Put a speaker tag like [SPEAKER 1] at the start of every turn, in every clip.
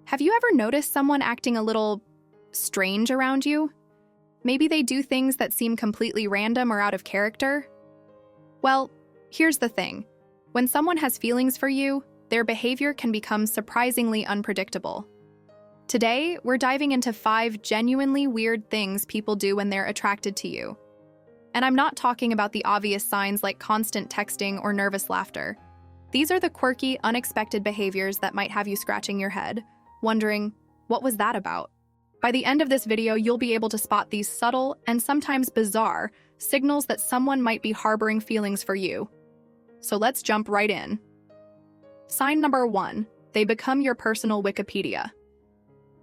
[SPEAKER 1] Have you ever noticed someone acting a little strange around you? Maybe they do things that seem completely random or out of character? Well, here's the thing. When someone has feelings for you, their behavior can become surprisingly unpredictable. Today, we're diving into 5 genuinely weird things people do when they're attracted to you. And I'm not talking about the obvious signs like constant texting or nervous laughter. These are the quirky, unexpected behaviors that might have you scratching your head, wondering, what was that about? By the end of this video, you'll be able to spot these subtle and sometimes bizarre signals that someone might be harboring feelings for you. So let's jump right in. Sign number 1, they become your personal Wikipedia.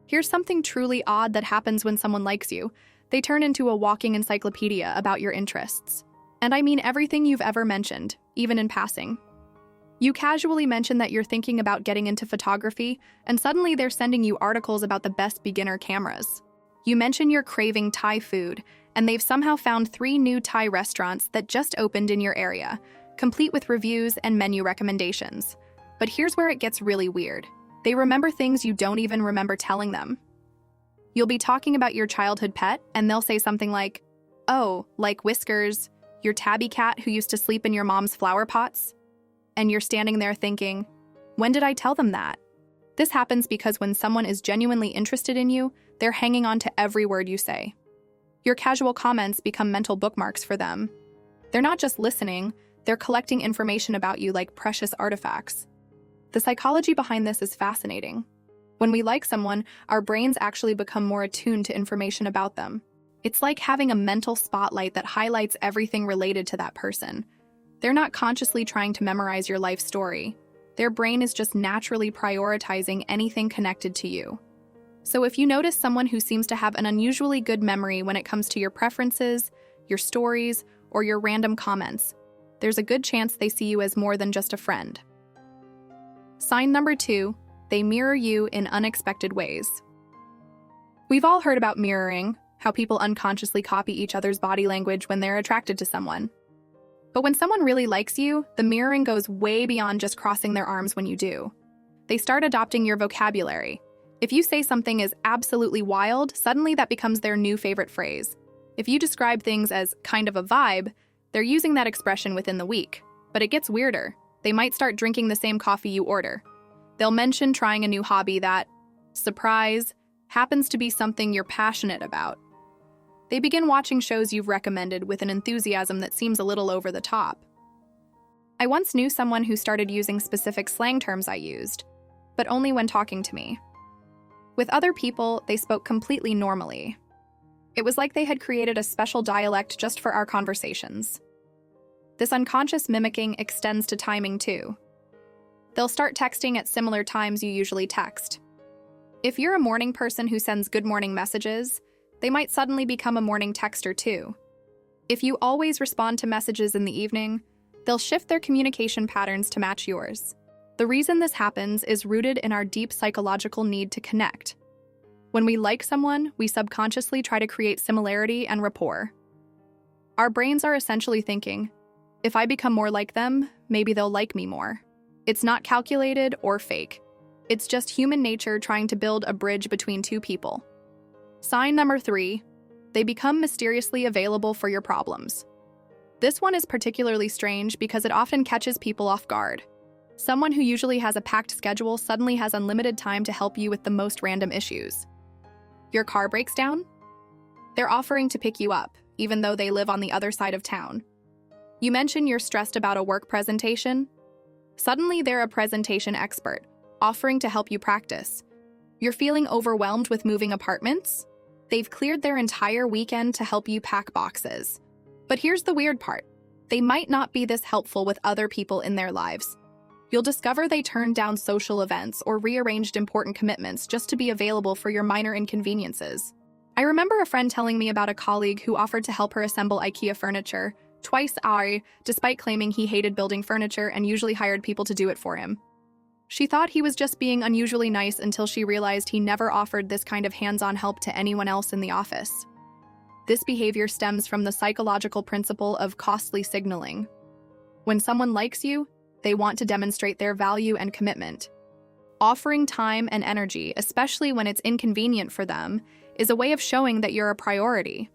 [SPEAKER 1] Here's something truly odd that happens when someone likes you. They turn into a walking encyclopedia about your interests. And I mean everything you've ever mentioned, even in passing. You casually mention that you're thinking about getting into photography, and suddenly they're sending you articles about the best beginner cameras. You mention you're craving Thai food, and they've somehow found 3 new Thai restaurants that just opened in your area, complete with reviews and menu recommendations. But here's where it gets really weird. They remember things you don't even remember telling them. You'll be talking about your childhood pet, and they'll say something like, "Oh, like Whiskers, your tabby cat who used to sleep in your mom's flower pots?" And you're standing there thinking, when did I tell them that? This happens because when someone is genuinely interested in you, they're hanging on to every word you say. Your casual comments become mental bookmarks for them. They're not just listening, they're collecting information about you like precious artifacts. The psychology behind this is fascinating. When we like someone, our brains actually become more attuned to information about them. It's like having a mental spotlight that highlights everything related to that person. They're not consciously trying to memorize your life story. Their brain is just naturally prioritizing anything connected to you. So if you notice someone who seems to have an unusually good memory when it comes to your preferences, your stories, or your random comments, there's a good chance they see you as more than just a friend. Sign number 2, they mirror you in unexpected ways. We've all heard about mirroring, how people unconsciously copy each other's body language when they're attracted to someone. But when someone really likes you, the mirroring goes way beyond just crossing their arms when you do. They start adopting your vocabulary. If you say something is absolutely wild, suddenly that becomes their new favorite phrase. If you describe things as kind of a vibe, they're using that expression within the week. But it gets weirder. They might start drinking the same coffee you order. They'll mention trying a new hobby that, surprise, happens to be something you're passionate about. They begin watching shows you've recommended with an enthusiasm that seems a little over the top. I once knew someone who started using specific slang terms I used, but only when talking to me. With other people, they spoke completely normally. It was like they had created a special dialect just for our conversations. This unconscious mimicking extends to timing too. They'll start texting at similar times you usually text. If you're a morning person who sends good morning messages, they might suddenly become a morning texter too. If you always respond to messages in the evening, they'll shift their communication patterns to match yours. The reason this happens is rooted in our deep psychological need to connect. When we like someone, we subconsciously try to create similarity and rapport. Our brains are essentially thinking, if I become more like them, maybe they'll like me more. It's not calculated or fake. It's just human nature trying to build a bridge between 2 people. Sign number 3, they become mysteriously available for your problems. This one is particularly strange because it often catches people off guard. Someone who usually has a packed schedule suddenly has unlimited time to help you with the most random issues. Your car breaks down? They're offering to pick you up, even though they live on the other side of town. You mention you're stressed about a work presentation? Suddenly they're a presentation expert, offering to help you practice. You're feeling overwhelmed with moving apartments? They've cleared their entire weekend to help you pack boxes. But here's the weird part. They might not be this helpful with other people in their lives. You'll discover they turned down social events or rearranged important commitments just to be available for your minor inconveniences. I remember a friend telling me about a colleague who offered to help her assemble IKEA furniture twice a despite claiming he hated building furniture and usually hired people to do it for him. She thought he was just being unusually nice until she realized he never offered this kind of hands-on help to anyone else in the office. This behavior stems from the psychological principle of costly signaling. When someone likes you, they want to demonstrate their value and commitment. Offering time and energy, especially when it's inconvenient for them, is a way of showing that you're a priority.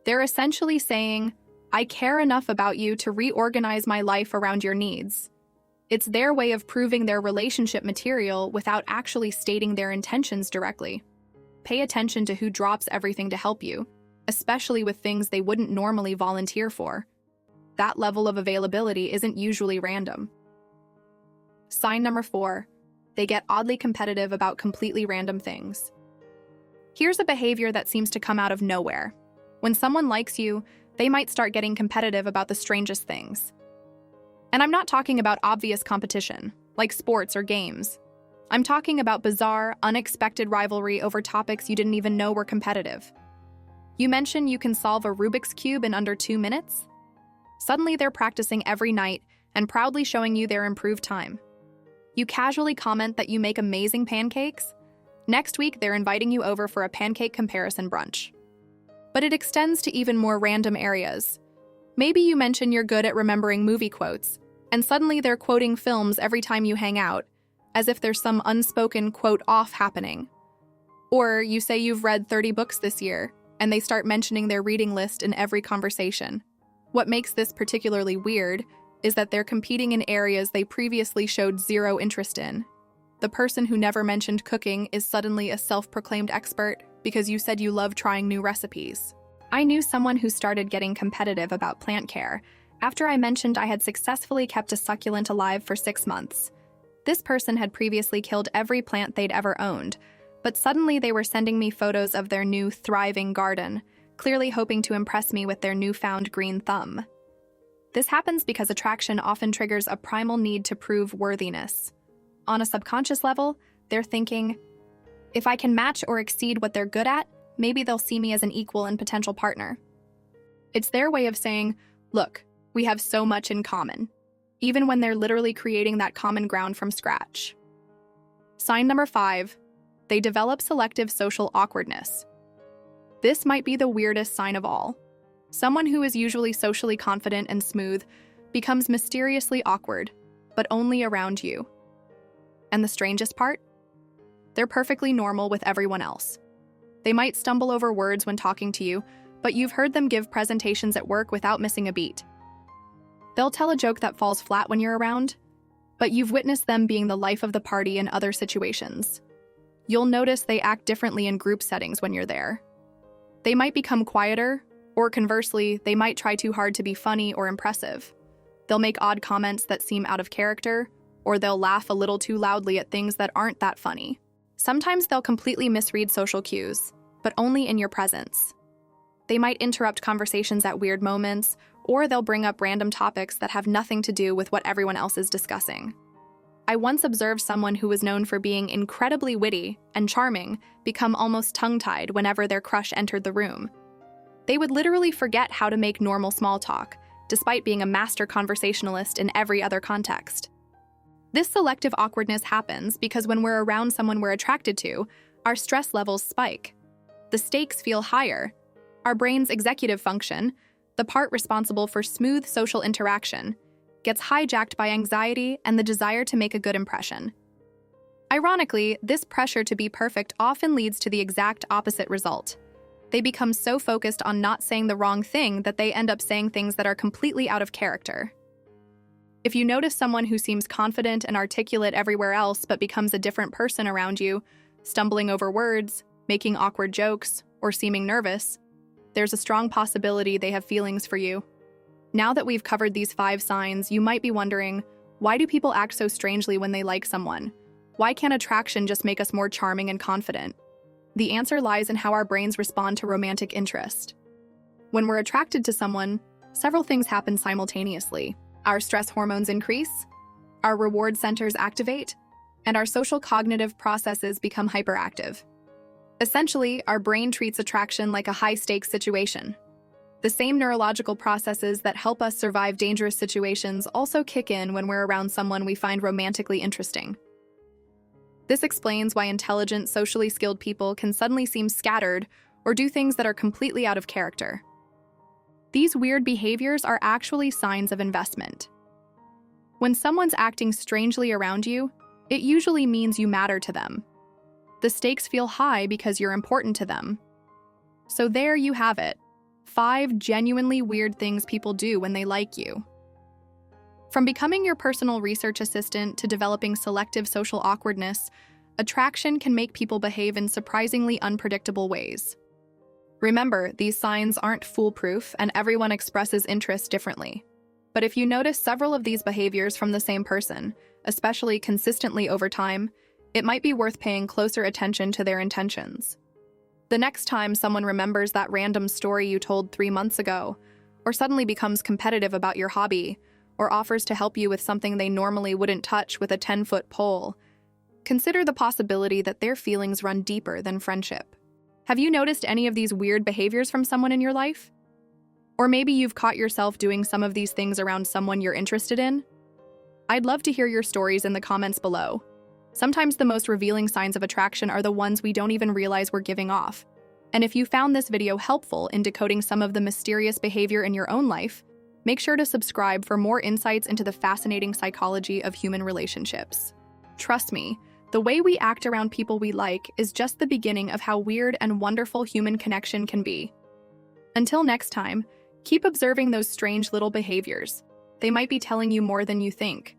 [SPEAKER 1] They're essentially saying, I care enough about you to reorganize my life around your needs. It's their way of proving their relationship material without actually stating their intentions directly. Pay attention to who drops everything to help you, especially with things they wouldn't normally volunteer for. That level of availability isn't usually random. Sign number 4. They get oddly competitive about completely random things. Here's a behavior that seems to come out of nowhere. When someone likes you, they might start getting competitive about the strangest things. And I'm not talking about obvious competition, like sports or games. I'm talking about bizarre, unexpected rivalry over topics you didn't even know were competitive. You mention you can solve a Rubik's Cube in under 2 minutes? Suddenly they're practicing every night and proudly showing you their improved time. You casually comment that you make amazing pancakes? Next week, they're inviting you over for a pancake comparison brunch. But it extends to even more random areas. Maybe you mention you're good at remembering movie quotes, and suddenly they're quoting films every time you hang out, as if there's some unspoken quote-off happening. Or you say you've read 30 books this year, and they start mentioning their reading list in every conversation. What makes this particularly weird is that they're competing in areas they previously showed zero interest in. The person who never mentioned cooking is suddenly a self-proclaimed expert because you said you love trying new recipes. I knew someone who started getting competitive about plant care after I mentioned I had successfully kept a succulent alive for 6 months. This person had previously killed every plant they'd ever owned, but suddenly they were sending me photos of their new thriving garden, clearly hoping to impress me with their newfound green thumb. This happens because attraction often triggers a primal need to prove worthiness. On a subconscious level, they're thinking, if I can match or exceed what they're good at, maybe they'll see me as an equal and potential partner. It's their way of saying, look, we have so much in common, even when they're literally creating that common ground from scratch. Sign number 5, they develop selective social awkwardness. This might be the weirdest sign of all. Someone who is usually socially confident and smooth becomes mysteriously awkward, but only around you. And the strangest part? They're perfectly normal with everyone else. They might stumble over words when talking to you, but you've heard them give presentations at work without missing a beat. They'll tell a joke that falls flat when you're around, but you've witnessed them being the life of the party in other situations. You'll notice they act differently in group settings when you're there. They might become quieter, or conversely, they might try too hard to be funny or impressive. They'll make odd comments that seem out of character, or they'll laugh a little too loudly at things that aren't that funny. Sometimes they'll completely misread social cues, but only in your presence. They might interrupt conversations at weird moments, or they'll bring up random topics that have nothing to do with what everyone else is discussing. I once observed someone who was known for being incredibly witty and charming become almost tongue-tied whenever their crush entered the room. They would literally forget how to make normal small talk, despite being a master conversationalist in every other context. This selective awkwardness happens because when we're around someone we're attracted to, our stress levels spike. The stakes feel higher. Our brain's executive function, the part responsible for smooth social interaction, gets hijacked by anxiety and the desire to make a good impression. Ironically, this pressure to be perfect often leads to the exact opposite result. They become so focused on not saying the wrong thing that they end up saying things that are completely out of character. If you notice someone who seems confident and articulate everywhere else but becomes a different person around you, stumbling over words, making awkward jokes, or seeming nervous, there's a strong possibility they have feelings for you. Now that we've covered these 5 signs, you might be wondering, why do people act so strangely when they like someone? Why can't attraction just make us more charming and confident? The answer lies in how our brains respond to romantic interest. When we're attracted to someone, several things happen simultaneously. Our stress hormones increase, our reward centers activate, and our social cognitive processes become hyperactive. Essentially, our brain treats attraction like a high-stakes situation. The same neurological processes that help us survive dangerous situations also kick in when we're around someone we find romantically interesting. This explains why intelligent, socially skilled people can suddenly seem scattered or do things that are completely out of character. These weird behaviors are actually signs of investment. When someone's acting strangely around you, it usually means you matter to them. The stakes feel high because you're important to them. So there you have it. 5 genuinely weird things people do when they like you. From becoming your personal research assistant to developing selective social awkwardness, attraction can make people behave in surprisingly unpredictable ways. Remember, these signs aren't foolproof and everyone expresses interest differently. But if you notice several of these behaviors from the same person, especially consistently over time, it might be worth paying closer attention to their intentions. The next time someone remembers that random story you told 3 months ago, or suddenly becomes competitive about your hobby, or offers to help you with something they normally wouldn't touch with a 10-foot pole, consider the possibility that their feelings run deeper than friendship. Have you noticed any of these weird behaviors from someone in your life? Or maybe you've caught yourself doing some of these things around someone you're interested in? I'd love to hear your stories in the comments below. Sometimes the most revealing signs of attraction are the ones we don't even realize we're giving off. And if you found this video helpful in decoding some of the mysterious behavior in your own life, make sure to subscribe for more insights into the fascinating psychology of human relationships. Trust me, the way we act around people we like is just the beginning of how weird and wonderful human connection can be. Until next time, keep observing those strange little behaviors. They might be telling you more than you think.